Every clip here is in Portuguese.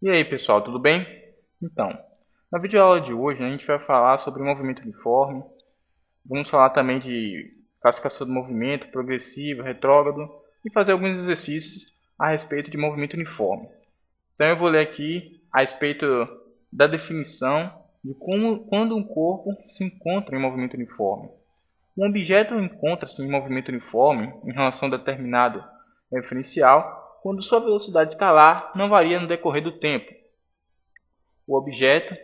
E aí pessoal, tudo bem? Então, na videoaula de hoje a gente vai falar sobre movimento uniforme, vamos falar também de classificação do movimento, progressivo, retrógrado e fazer alguns exercícios a respeito de movimento uniforme. Então eu vou ler aqui a respeito da definição de quando um corpo se encontra em movimento uniforme. Um objeto encontra-se em movimento uniforme em relação a determinado referencial quando sua velocidade escalar não varia no decorrer do tempo. O objeto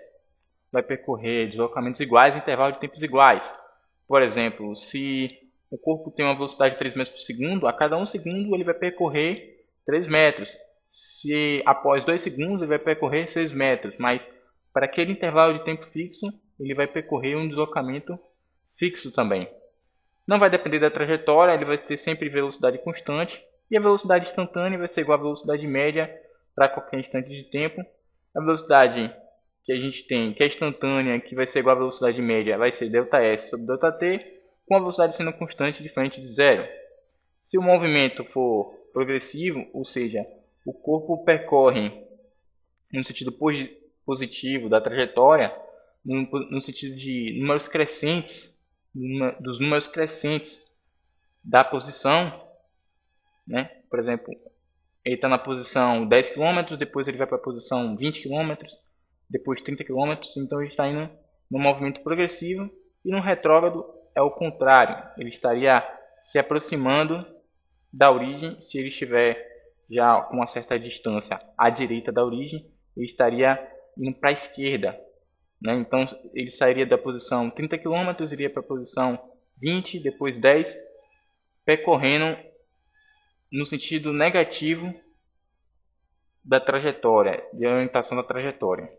vai percorrer deslocamentos iguais em intervalos de tempos iguais. Por exemplo, se o corpo tem uma velocidade de 3 metros por segundo, a cada 1 segundo ele vai percorrer 3 metros. Se após 2 segundos ele vai percorrer 6 metros, mas para aquele intervalo de tempo fixo ele vai percorrer um deslocamento fixo também. Não vai depender da trajetória, ele vai ter sempre velocidade constante e a velocidade instantânea vai ser igual à velocidade média para qualquer instante de tempo. A velocidade que a gente tem, que é instantânea, que vai ser igual à velocidade média, vai ser ΔS sobre ΔT, com a velocidade sendo constante diferente de zero. Se o movimento for progressivo, ou seja, o corpo percorre no sentido positivo da trajetória, no sentido de números crescentes, dos números crescentes da posição, né? Por exemplo, ele está na posição 10 km, depois ele vai para a posição 20 km, depois 30 km, então ele está indo no movimento progressivo, e no retrógrado é o contrário, ele estaria se aproximando da origem. Se ele estiver já com uma certa distância à direita da origem, ele estaria indo para a esquerda, né? Então ele sairia da posição 30 km, iria para a posição 20, depois 10, percorrendo no sentido negativo da trajetória, de orientação da trajetória.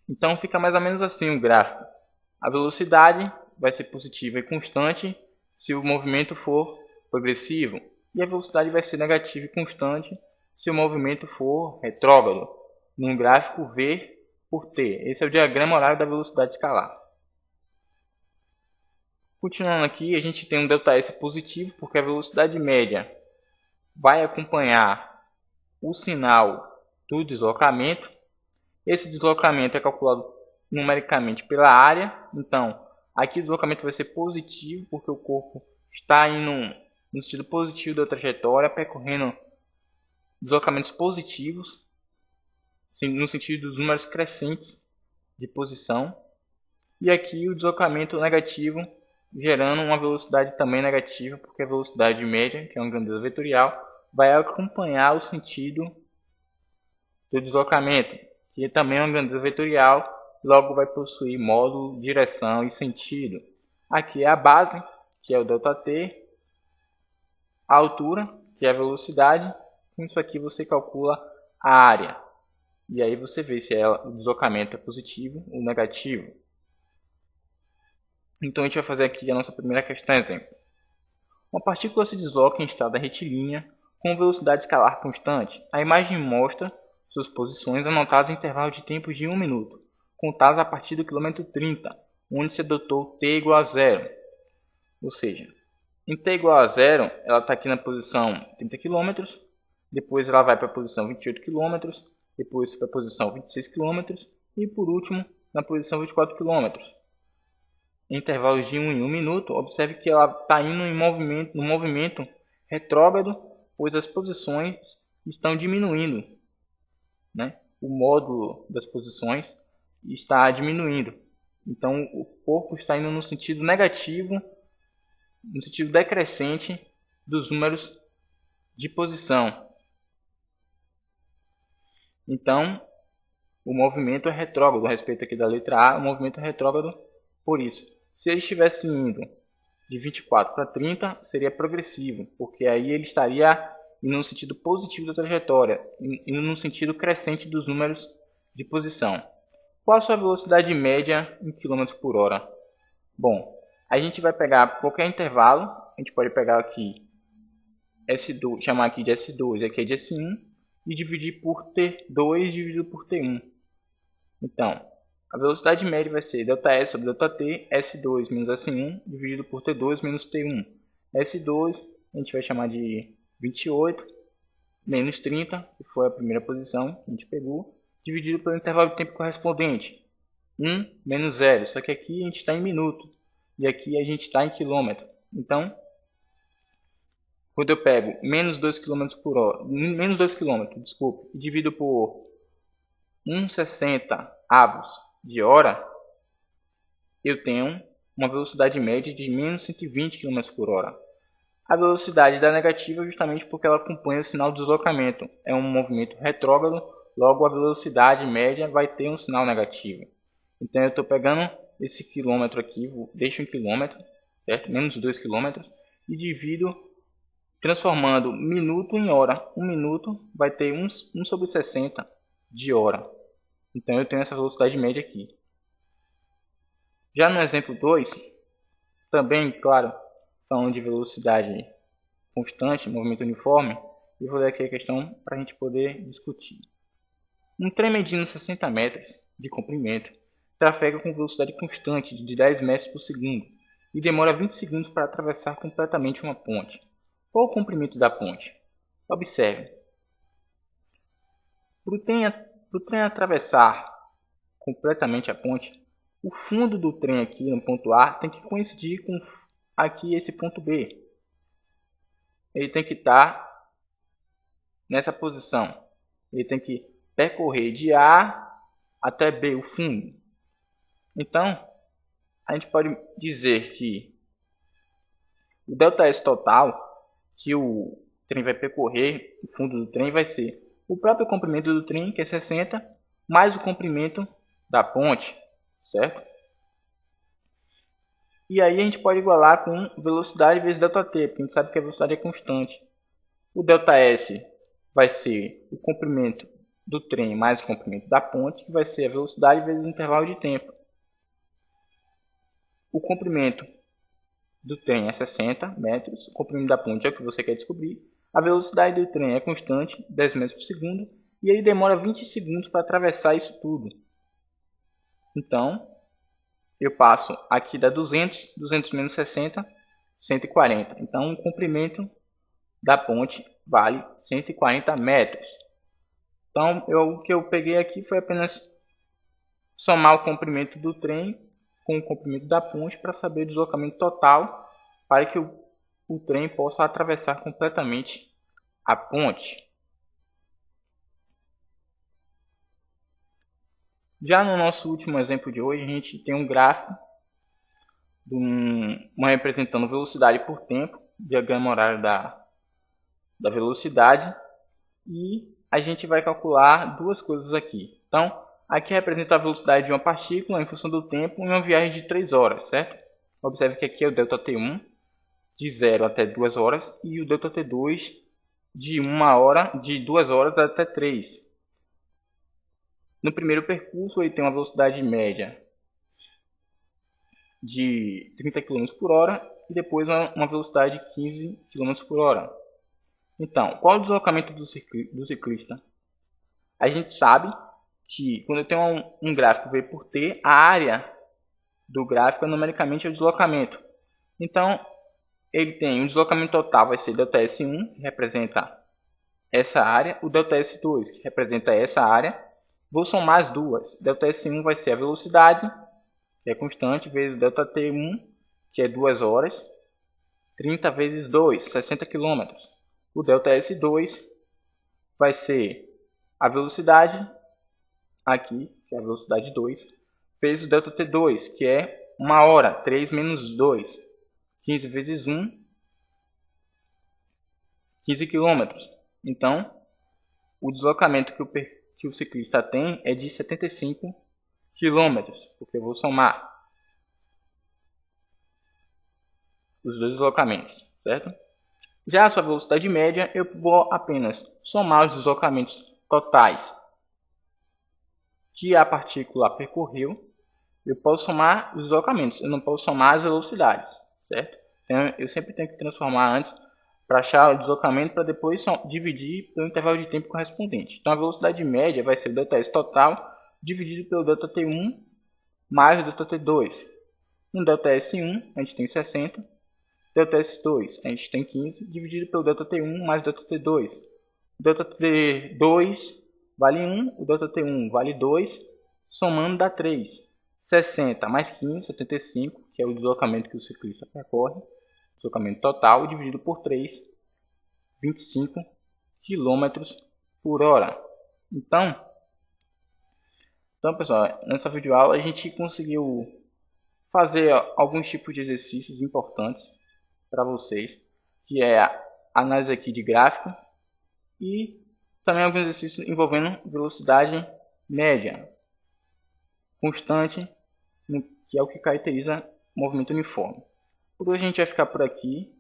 Então fica mais ou menos assim o gráfico. A velocidade vai ser positiva e constante se o movimento for progressivo, e a velocidade vai ser negativa e constante se o movimento for retrógrado, num gráfico V por T. Esse é o diagrama horário da velocidade escalar. Continuando aqui, a gente tem um ΔS positivo, porque a velocidade média vai acompanhar o sinal do deslocamento. Esse deslocamento é calculado numericamente pela área. Então, aqui o deslocamento vai ser positivo, porque o corpo está indo no sentido positivo da trajetória, percorrendo deslocamentos positivos, no sentido dos números crescentes de posição. E aqui o deslocamento negativo, gerando uma velocidade também negativa, porque a velocidade média, que é uma grandeza vetorial, vai acompanhar o sentido do deslocamento, que também é uma grandeza vetorial, logo vai possuir módulo, direção e sentido. Aqui é a base, que é o ΔT, a altura, que é a velocidade. Com isso aqui você calcula a área, e aí você vê se o deslocamento é positivo ou negativo. Então a gente vai fazer aqui a nossa primeira questão exemplo. Uma partícula se desloca em estado retilínea com velocidade escalar constante. A imagem mostra suas posições anotadas em intervalo de tempo de 1 minuto, contadas a partir do quilômetro 30, onde se adotou t igual a zero. Ou seja, em t igual a zero, ela está aqui na posição 30 km, depois ela vai para a posição 28 km, depois para a posição 26 km e por último na posição 24 km. Em intervalos de 1 em 1 minuto, observe que ela está indo no movimento retrógrado, pois as posições estão diminuindo, né? O módulo das posições está diminuindo. Então o corpo está indo no sentido negativo, no sentido decrescente dos números de posição. Então o movimento é retrógrado. A respeito aqui da letra A, o movimento é retrógrado por isso. Se ele estivesse indo de 24 para 30, seria progressivo, porque aí ele estaria indo no sentido positivo da trajetória, indo no sentido crescente dos números de posição. Qual a sua velocidade média em km por hora? Bom, a gente vai pegar qualquer intervalo, a gente pode pegar aqui S2, chamar aqui de S2, aqui é de S1, e dividir por T2 dividido por T1. Então, a velocidade média vai ser ΔS sobre ΔT, S2 menos S1, dividido por T2 menos T1. S2 a gente vai chamar de 28, menos 30, que foi a primeira posição que a gente pegou, dividido pelo intervalo de tempo correspondente, 1 menos 0. Só que aqui a gente está em minuto e aqui a gente está em quilômetro. Então, quando eu pego menos 2 km por hora, menos 2 km, desculpe, e divido por 1,60 avos de hora, eu tenho uma velocidade média de menos 120 km por hora. A velocidade da negativa justamente porque ela acompanha o sinal de deslocamento. É um movimento retrógrado, logo a velocidade média vai ter um sinal negativo. Então eu estou pegando esse quilômetro aqui, deixo em quilômetro, certo? Menos 2 km, e divido transformando minuto em hora. 1 minuto vai ter 1 sobre 60 de hora. Então eu tenho essa velocidade média aqui. Já no exemplo 2, também, claro, falando de velocidade constante, movimento uniforme, eu vou ler aqui a questão para a gente poder discutir. Um trem medindo 60 metros de comprimento trafega com velocidade constante de 10 metros por segundo e demora 20 segundos para atravessar completamente uma ponte. Qual o comprimento da ponte? Observe. Para o trem atravessar completamente a ponte, o fundo do trem aqui no ponto A tem que coincidir com aqui esse ponto B. Ele tem que estar nessa posição. Ele tem que percorrer de A até B, o fundo. Então, a gente pode dizer que o ΔS total que o trem vai percorrer, o fundo do trem, vai ser o próprio comprimento do trem, que é 60, mais o comprimento da ponte, certo? E aí a gente pode igualar com velocidade vezes ΔT, porque a gente sabe que a velocidade é constante. O ΔS vai ser o comprimento do trem mais o comprimento da ponte, que vai ser a velocidade vezes o intervalo de tempo. O comprimento do trem é 60 metros, o comprimento da ponte é o que você quer descobrir. A velocidade do trem é constante, 10 metros por segundo, e ele demora 20 segundos para atravessar isso tudo. Então, eu passo aqui da 200, 200 menos 60, 140. Então, o comprimento da ponte vale 140 metros. Então, o que eu peguei aqui foi apenas somar o comprimento do trem com o comprimento da ponte para saber o deslocamento total para que o trem possa atravessar completamente a ponte. Já no nosso último exemplo de hoje, a gente tem um gráfico representando velocidade por tempo, diagrama horário da velocidade, e a gente vai calcular duas coisas aqui. Então, aqui representa a velocidade de uma partícula em função do tempo em uma viagem de 3 horas, certo? Observe que aqui é o ΔT1 de 0 até 2 horas e o ΔT2 de 2 horas até 3. No primeiro percurso, ele tem uma velocidade média de 30 km por hora e depois uma velocidade de 15 km por hora. Então, qual o deslocamento do ciclista? A gente sabe que quando eu tenho um gráfico V por T, a área do gráfico numericamente é o deslocamento. Então, ele tem um deslocamento total, vai ser ΔS1, que representa essa área, o ΔS2, que representa essa área. Vou somar as duas. ΔS1 vai ser a velocidade, que é constante, vezes ΔT1, que é 2 horas, 30 vezes 2, 60 km. O ΔS2 vai ser a velocidade, aqui, que é a velocidade 2, vezes o ΔT2, que é 1 hora, 3 menos 2, 15 vezes 1, 15 km. Então, o deslocamento que o ciclista tem é de 75 km, porque eu vou somar os dois deslocamentos, certo? Já a sua velocidade média, eu vou apenas somar os deslocamentos totais que a partícula percorreu. Eu posso somar os deslocamentos, eu não posso somar as velocidades, certo? Então, eu sempre tenho que transformar antes para achar o deslocamento para depois dividir pelo intervalo de tempo correspondente. Então, a velocidade média vai ser o ΔS total dividido pelo ΔT1 mais o ΔT2. No ΔS1 a gente tem 60, ΔS2 a gente tem 15, dividido pelo ΔT1 mais o ΔT2. o ΔT2 vale 1, o ΔT1 vale 2, somando dá 3. 60 mais 15, 75, que é o deslocamento que o ciclista percorre, deslocamento total, dividido por 3, 25 km por hora. Então, pessoal, nessa videoaula a gente conseguiu fazer alguns tipos de exercícios importantes para vocês, que é a análise aqui de gráfico e também alguns exercícios envolvendo velocidade média constante, que é o que caracteriza o movimento uniforme. Por hoje a gente vai ficar por aqui,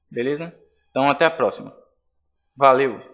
beleza? Então até a próxima. Valeu!